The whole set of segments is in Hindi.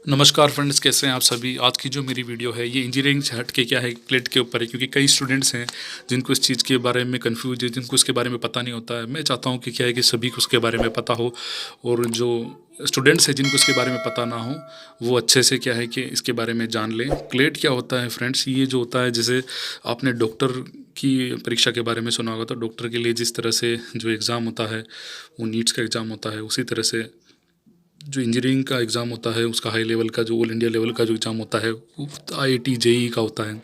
नमस्कार फ्रेंड्स, कैसे हैं आप सभी। आज की जो मेरी वीडियो है ये इंजीनियरिंग से हट के क्या है, क्लेट के ऊपर है, क्योंकि कई स्टूडेंट्स हैं जिनको इस चीज़ के बारे में कंफ्यूज है, जिनको इसके बारे में पता नहीं होता है। मैं चाहता हूँ कि क्या है कि सभी को उसके बारे में पता हो, और जो स्टूडेंट्स हैं जिनको इसके बारे में पता ना हो वो अच्छे से क्या है कि इसके बारे में जान लें। क्लेट क्या होता है फ्रेंड्स, ये जो होता है, जैसे आपने डॉक्टर की परीक्षा के बारे में सुना होगा, तो डॉक्टर के लिए जिस तरह से जो एग्ज़ाम होता है वो नीट्स का एग्ज़ाम होता है, उसी तरह से जो इंजीनियरिंग का एग्ज़ाम होता है उसका हाई लेवल का, जो ऑल इंडिया लेवल का जो एग्ज़ाम होता है वो आईआईटी जेईई का होता है।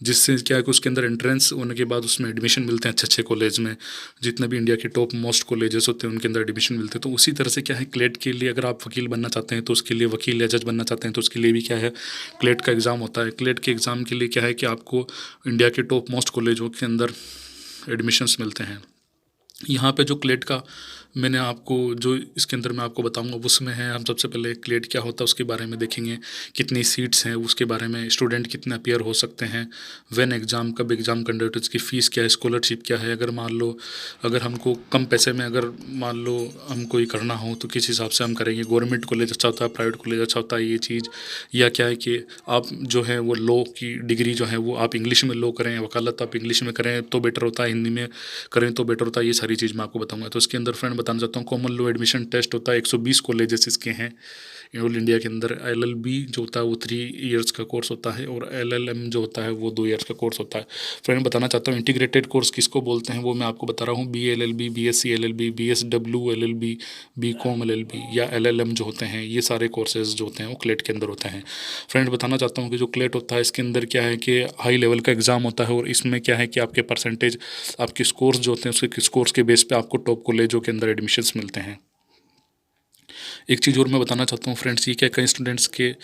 जिससे क्या है कि उसके अंदर एंट्रेंस होने के बाद उसमें एडमिशन मिलते हैं अच्छे अच्छे कॉलेज में। जितने भी इंडिया के टॉप मोस्ट कॉलेजेस होते हैं उनके अंदर एडमिशन मिलते हैं। तो उसी तरह से क्या है, क्लेट के लिए अगर आप वकील बनना चाहते हैं तो उसके लिए, वकील या जज बनना चाहते हैं तो उसके लिए भी क्या है, क्लेट का एग्ज़ाम होता है। क्लेट के एग्ज़ाम के लिए क्या है कि आपको इंडिया के टॉप मोस्ट कॉलेजों के अंदर एडमिशन्स मिलते हैं। यहाँ पे जो क्लेट का मैंने आपको जो इसके अंदर मैं आपको बताऊंगा उसमें है, हम सबसे पहले क्लेट क्या होता है उसके बारे में देखेंगे, कितनी सीट्स हैं उसके बारे में, स्टूडेंट कितने अपियर हो सकते हैं, व्हेन एग्ज़ाम, कब एग्ज़ाम कंडक्ट, उसकी फ़ीस क्या है, स्कॉलरशिप क्या है। अगर मान लो अगर हमको कम पैसे में, अगर मान लो हमको ये करना हो तो किस हिसाब से हम करेंगे, गवर्नमेंट कॉलेज अच्छा होता है, प्राइवेट कॉलेज अच्छा होता है, ये चीज़। या क्या है कि आप जो है वो लॉ की डिग्री जो है वो आप इंग्लिश में लॉ करें, वकालत आप इंग्लिश में करें तो बेटर होता है, हिंदी में करें तो बेटर होता है। ये सारी चीज़ मैं आपको बताऊंगा। तो इसके अंदर फ्रेंड बताना चाहता हूँ, कॉमन लॉ एडमिशन टेस्ट होता है, 120 कॉलेजेस इसके हैं ऑल इंडिया के अंदर। एलएलबी जो होता है वो 3 इयर्स का कोर्स होता है, और एलएलएम जो होता है वो 2 इयर्स का कोर्स होता है। फ्रेंड बताना चाहता हूँ इंटीग्रेटेड कोर्स किसको बोलते हैं वो मैं आपको बता रहा हूँ। BA-LLB, BSc LLB, BSW LLB, BCom LLB या LLM जो होते हैं, ये सारे कोर्सेज जो होते हैं वो क्लेट के अंदर होते हैं। फ्रेंड बताना चाहता हूँ कि जो क्लेट होता है इसके अंदर क्या है कि हाई लेवल का एग्ज़ाम होता है, और इसमें क्या है कि आपके परसेंटेज, आपके स्कोर्स जो होते हैं उसके स्कोर्स के बेस पे आपको टॉप कॉलेजों के अंदर एडमिशन्स मिलते हैं। एक चीज़ और मैं बताना चाहता हूँ फ्रेंड्स, ये क्या कई स्टूडेंट्स के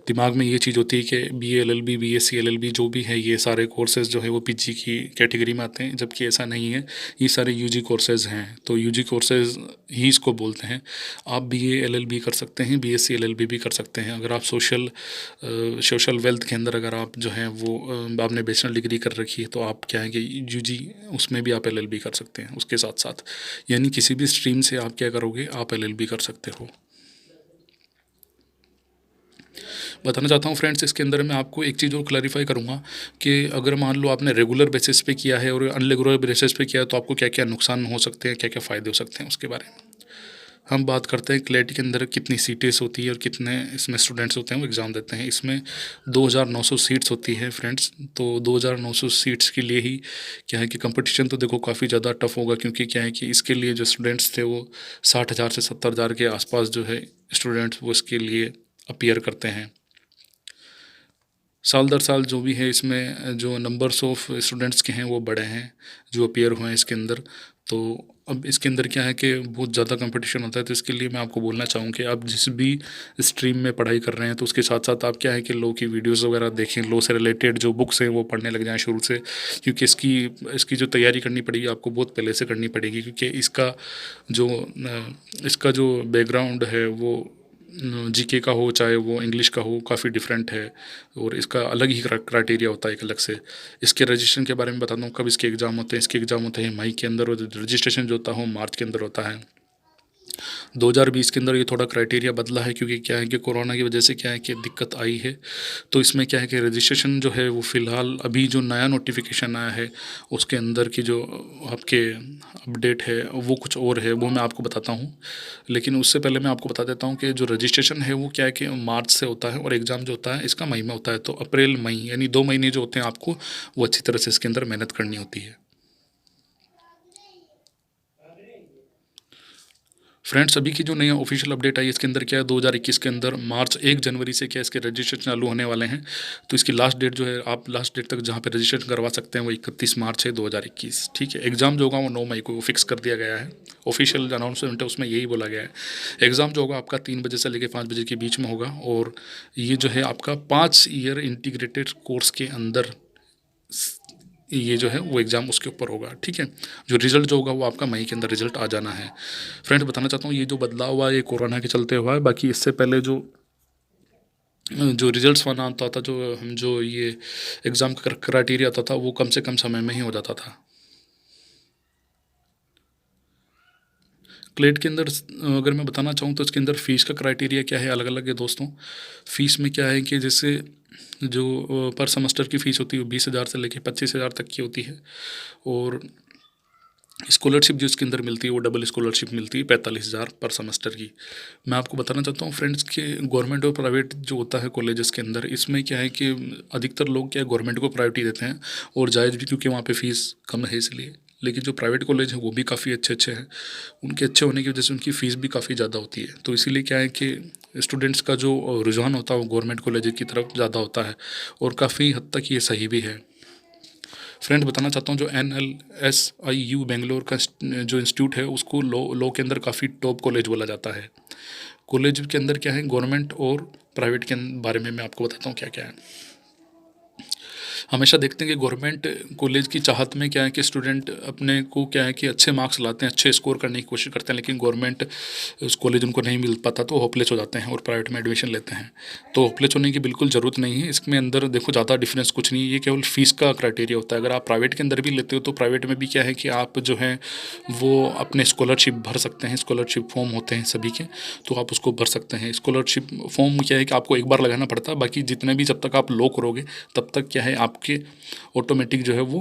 दिमाग में ये चीज़ होती है कि BA-LLB, BSc LLB जो भी है ये सारे कोर्सेज़ जो है वो पीजी की कैटेगरी में आते हैं, जबकि ऐसा नहीं है। ये सारे यूजी कोर्सेज़ हैं, तो यूजी कोर्सेज़ ही इसको बोलते हैं। आप BA-LLB कर सकते हैं, BSc LLB भी कर सकते हैं। अगर आप सोशल वेल्थ के अंदर अगर आप जो है वो आपने बैचलर डिग्री कर रखी है तो आप क्या है कि यूजी उसमें भी आप LLB कर सकते हैं उसके साथ साथ। यानी किसी भी स्ट्रीम से आप क्या करोगे, आप LLB कर सकते हो। बताना चाहता हूँ फ्रेंड्स, इसके अंदर मैं आपको एक चीज़ और क्लैरिफाई करूँगा कि अगर मान लो आपने रेगुलर बेसिस पे किया है और अनरेगुलर बेसिस पे किया है तो आपको क्या क्या नुकसान हो सकते हैं, क्या क्या फ़ायदे हो सकते हैं उसके बारे में हम बात करते हैं। क्लेट के अंदर कितनी सीटें होती है और कितने इसमें स्टूडेंट्स होते हैं वो एग्ज़ाम देते हैं। इसमें 2,900 सीट्स होती है फ्रेंड्स। तो 2,900 सीट्स के लिए ही क्या है कि कंपटीशन तो देखो काफ़ी ज़्यादा टफ होगा, क्योंकि क्या है कि इसके लिए जो स्टूडेंट्स थे वो 60,000 से 70,000 के आसपास जो है स्टूडेंट्स वो इसके लिए अपीयर करते हैं। साल दर साल जो भी है इसमें जो नंबर्स ऑफ स्टूडेंट्स के हैं वो बढ़े हैं जो अपीयर हुए हैं इसके अंदर। तो अब इसके अंदर क्या है कि बहुत ज़्यादा कंपटीशन होता है, तो इसके लिए मैं आपको बोलना चाहूँ कि आप जिस भी स्ट्रीम में पढ़ाई कर रहे हैं तो उसके साथ साथ आप क्या है कि लॉ की वीडियोस वगैरह देखें, लॉ से रिलेटेड जो बुक्स हैं वो पढ़ने लग जाएं शुरू से, क्योंकि इसकी जो तैयारी करनी पड़ेगी आपको बहुत पहले से करनी पड़ेगी, क्योंकि इसका जो बैकग्राउंड है वो जीके का हो चाहे वो इंग्लिश का हो काफ़ी डिफरेंट है, और इसका अलग ही क्राइटेरिया होता है एक अलग से। इसके रजिस्ट्रेशन के बारे में बताता हूँ, कब इसके एग्ज़ाम होते हैं। इसके एग्ज़ाम होते हैं मई के अंदर, और रजिस्ट्रेशन जो होता है वो मार्च के अंदर होता है। 2020 के अंदर ये थोड़ा क्राइटेरिया बदला है, क्योंकि क्या है कि कोरोना की वजह से क्या है कि दिक्कत आई है। तो इसमें क्या है कि रजिस्ट्रेशन जो है वो फ़िलहाल अभी जो नया नोटिफिकेशन आया है उसके अंदर की जो आपके अपडेट है वो कुछ और है, वो मैं आपको बताता हूँ। लेकिन उससे पहले मैं आपको बता देता हूँ कि जो रजिस्ट्रेशन है वो क्या है कि मार्च से होता है, और एग्ज़ाम जो होता है इसका मई में होता है। तो अप्रैल मई यानी 2 महीने जो होते हैं आपको वो अच्छी तरह से इसके अंदर मेहनत करनी होती है। फ्रेंड्स, अभी की जो नई ऑफिशियल अपडेट आई इसके अंदर क्या है, 2021 के अंदर मार्च 1 जनवरी से क्या इसके रजिस्ट्रेशन चालू होने वाले हैं। तो इसकी लास्ट डेट जो है, आप लास्ट डेट तक जहाँ पे रजिस्ट्रेशन करवा सकते हैं वो 31 मार्च है 2021। ठीक है। एग्ज़ाम जो होगा वो 9 मई को फिक्स कर दिया गया है। ऑफिशियल अनाउंसमेंट है उसमें यही बोला गया है। एग्ज़ाम जो होगा आपका 3 बजे से लेकर 5 बजे के बीच में होगा, और ये जो है आपका 5 ईयर इंटीग्रेटेड कोर्स के अंदर ये जो है वो एग्ज़ाम उसके ऊपर होगा। ठीक है। जो रिज़ल्ट जो होगा वो आपका मई के अंदर रिज़ल्ट आ जाना है। फ्रेंड्स, बताना चाहता हूँ ये जो बदलाव हुआ है ये कोरोना के चलते हुआ है। बाकी इससे पहले जो जो रिज़ल्ट्स आना होता था, जो ये एग्ज़ाम का क्राइटेरिया होता था वो कम से कम समय में ही हो जाता था। क्लेट के अंदर अगर मैं बताना चाहूँ तो इसके अंदर फ़ीस का क्राइटेरिया क्या है, अलग अलग है दोस्तों। फ़ीस में क्या है कि जैसे जो पर सेमेस्टर की फ़ीस होती है वो 20,000 से लेके 25,000 तक की होती है। और स्कॉलरशिप जो इसके अंदर मिलती है वो डबल स्कॉलरशिप मिलती है 45,000 पर सेमेस्टर की। मैं आपको बताना चाहता हूँ फ्रेंड्स कि गवर्नमेंट और प्राइवेट जो होता है कॉलेजेस के अंदर, इसमें क्या है कि अधिकतर लोग क्या है गवर्नमेंट को प्रायोरिटी देते हैं, और जायज़ भी, क्योंकि वहाँ पे फ़ीस कम है इसलिए। लेकिन जो प्राइवेट कॉलेज हैं वो भी काफ़ी अच्छे अच्छे हैं, उनके अच्छे होने की वजह से उनकी फ़ीस भी काफ़ी ज़्यादा होती है। तो इसीलिए क्या है कि स्टूडेंट्स का जो रुझान होता है वो गवर्नमेंट कॉलेज की तरफ ज़्यादा होता है, और काफ़ी हद तक ये सही भी है। फ्रेंड्स बताना चाहता हूँ जो NLSIU बेंगलोर का जो इंस्टीट्यूट है उसको लॉ के अंदर काफ़ी टॉप कॉलेज बोला जाता है। कॉलेज के अंदर क्या है, गवर्नमेंट और प्राइवेट के बारे में मैं आपको बताता हूँ क्या क्या है। हमेशा देखते हैं कि गवर्नमेंट कॉलेज की चाहत में क्या है कि स्टूडेंट अपने को क्या है कि अच्छे मार्क्स लाते हैं, अच्छे स्कोर करने की कोशिश करते हैं, लेकिन गवर्नमेंट उस कॉलेज उनको नहीं मिल पाता तो होपलेस हो जाते हैं और प्राइवेट में एडमिशन लेते हैं। तो होपलेस होने की बिल्कुल ज़रूरत नहीं है, इसमें अंदर देखो ज़्यादा डिफरेंस कुछ नहीं है, ये केवल फ़ीस का क्राइटेरिया होता है। अगर आप प्राइवेट के अंदर भी लेते हो तो प्राइवेट में भी क्या है कि आप जो है वो अपने स्कॉलरशिप भर सकते हैं, स्कॉलरशिप फॉर्म होते हैं सभी के, तो आप उसको भर सकते हैं। स्कॉलरशिप फॉर्म क्या है कि आपको एक बार लगाना पड़ता है, बाकी जितने भी जब तक आप लॉ करोगे तब तक क्या है आपके ऑटोमेटिक जो है वो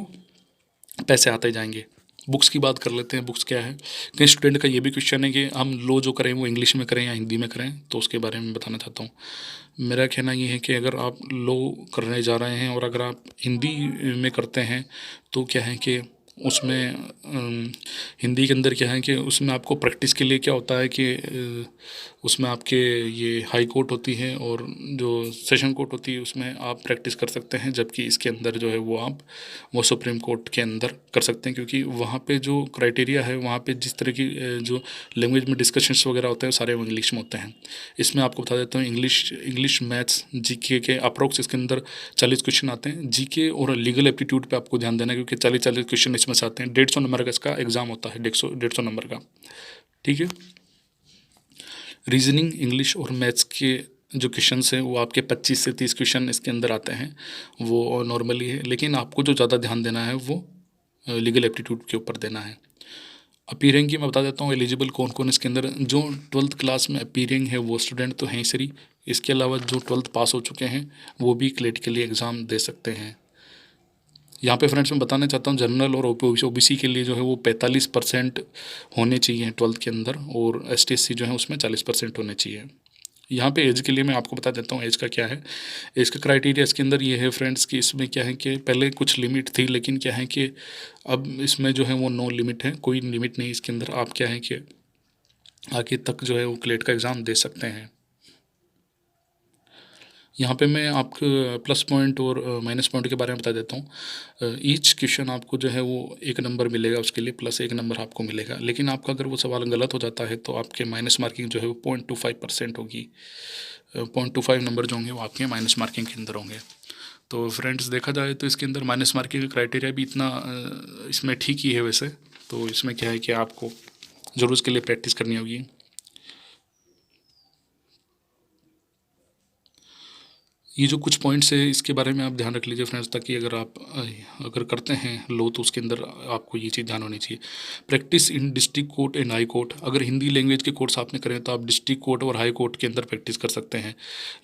पैसे आते जाएंगे। बुक्स की बात कर लेते हैं, बुक्स क्या है। कई स्टूडेंट का ये भी क्वेश्चन है कि हम लॉ जो करें वो इंग्लिश में करें या हिंदी में करें, तो उसके बारे में बताना चाहता हूँ। मेरा कहना ये है कि अगर आप लॉ करने जा रहे हैं और अगर आप हिंदी में करते हैं तो क्या है कि उसमें हिंदी के अंदर क्या है कि उसमें आपको प्रैक्टिस के लिए क्या होता है कि उसमें आपके ये हाई कोर्ट होती है और जो सेशन कोर्ट होती है उसमें आप प्रैक्टिस कर सकते हैं, जबकि इसके अंदर जो है वो आप वो सुप्रीम कोर्ट के अंदर कर सकते हैं, क्योंकि वहाँ पे जो क्राइटेरिया है वहाँ पे जिस तरह की जो लैंग्वेज में डिस्कशंस वगैरह होते हैं सारे वो इंग्लिश में होते हैं। इसमें आपको बता देता हूँ इंग्लिश मैथ्स जीके के अप्रोक्स इसके अंदर 40 क्वेश्चन आते हैं। जीके और लीगल एप्टीट्यूड पे आपको ध्यान देना है, क्योंकि 40 क्वेश्चन इसमें से आते हैं। 150 नंबर का इसका एग्ज़ाम होता है, 150 नंबर का, ठीक है। रीजनिंग, इंग्लिश और मैथ्स के जो क्वेश्चंस हैं वो आपके 25 से 30 क्वेश्चन इसके अंदर आते हैं, वो नॉर्मली है। लेकिन आपको जो ज़्यादा ध्यान देना है वो लीगल एप्टीट्यूड के ऊपर देना है। अपीयरिंग की मैं बता देता हूँ एलिजिबल कौन कौन इसके अंदर, जो 12th क्लास में अपीयरिंग है वो स्टूडेंट तो हैं ही सही, इसके अलावा जो 12th पास हो चुके हैं वो भी क्लेट के लिए एग्ज़ाम दे सकते हैं। यहाँ पे फ्रेंड्स मैं बताना चाहता हूँ जनरल और ओबीसी के लिए जो है वो 45% होने चाहिए 12th के अंदर, और ST/SC जो है उसमें 40% होने चाहिए। यहाँ पे एज के लिए मैं आपको बता देता हूँ एज का क्या है। एज का क्राइटेरिया इसके अंदर ये है फ्रेंड्स कि इसमें क्या है कि पहले कुछ लिमिट थी, लेकिन क्या है कि अब इसमें जो है वो नो लिमिट है, कोई लिमिट नहीं इसके अंदर। आप क्या है कि आगे तक जो है वो क्लेट का एग्ज़ाम दे सकते हैं। यहाँ पे मैं आपको प्लस पॉइंट और माइनस पॉइंट के बारे में बता देता हूँ। ईच क्वेश्चन आपको जो है वो 1 नंबर मिलेगा, उसके लिए प्लस 1 नंबर आपको मिलेगा। लेकिन आपका अगर वो सवाल गलत हो जाता है तो आपके माइनस मार्किंग जो है वो 0.25% होगी। 0.25 नंबर जो होंगे वो आपके माइनस मार्किंग के अंदर होंगे। तो फ्रेंड्स देखा जाए तो इसके अंदर माइनस मार्किंग का क्राइटेरिया भी इतना इसमें ठीक ही है वैसे। तो इसमें क्या है कि आपको ज़रूर इसके लिए प्रैक्टिस करनी होगी। ये जो कुछ पॉइंट्स है इसके बारे में आप ध्यान रख लीजिए फ्रेंड्स, ताकि अगर आप अगर करते हैं लो तो उसके अंदर आपको ये चीज़ ध्यान होनी चाहिए। Practice in district court and high court, अगर हिंदी लैंग्वेज के कोर्स आपने करें तो आप डिस्ट्रिक्ट कोर्ट और हाई कोर्ट के अंदर प्रैक्टिस कर सकते हैं।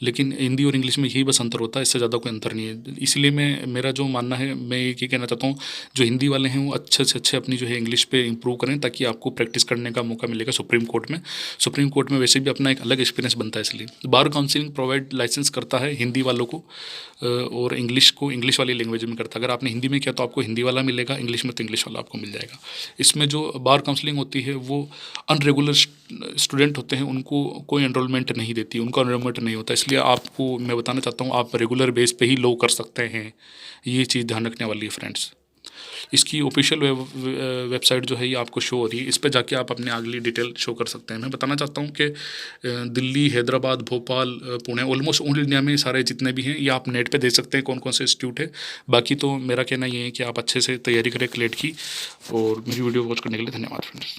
लेकिन हिंदी और इंग्लिश में यही बस अंतर होता है, इससे ज़्यादा कोई अंतर नहीं है। इसलिए मेरा जो मानना है, मैं ये कहना चाहता हूँ जो हिंदी वाले हैं वो अच्छे से अच्छे अपनी जो है इंग्लिश पे इंप्रूव करें, ताकि आपको प्रैक्टिस करने का मौका मिलेगा सुप्रीम कोर्ट में। सुप्रीम कोर्ट में वैसे भी अपना एक अलग एक्सपीरियंस बनता है, इसलिए बार काउंसिलिंग प्रोवाइड लाइसेंस करता है हिंदी वालों को, और इंग्लिश को इंग्लिश वाली लैंग्वेज में करता है। अगर आपने हिंदी में किया तो आपको हिंदी वाला मिलेगा, इंग्लिश में तो इंग्लिश वाला आपको मिल जाएगा। इसमें जो बार काउंसलिंग होती है वो अनरेगुलर स्टूडेंट होते हैं, उनको कोई एनरोलमेंट नहीं देती, उनका एनरोलमेंट नहीं होता। इसलिए आपको मैं बताना चाहता हूँ आप रेगुलर बेस पे ही लो कर सकते हैं, ये चीज़ ध्यान रखने वाली है फ्रेंड्स। इसकी ऑफिशियल वेबसाइट जो है ये आपको शो हो रही है, इस पर जाके आप अपने अगली डिटेल शो कर सकते हैं। मैं बताना चाहता हूँ कि Delhi, Hyderabad, Bhopal, Pune, almost all India में सारे जितने भी हैं ये आप नेट पे देख सकते हैं कौन कौन से इंस्टीट्यूट है। बाकी तो मेरा कहना ये है कि आप अच्छे से तैयारी करें क्लेट की। और मेरी वीडियो वॉच करने के लिए धन्यवाद फ्रेंड्स।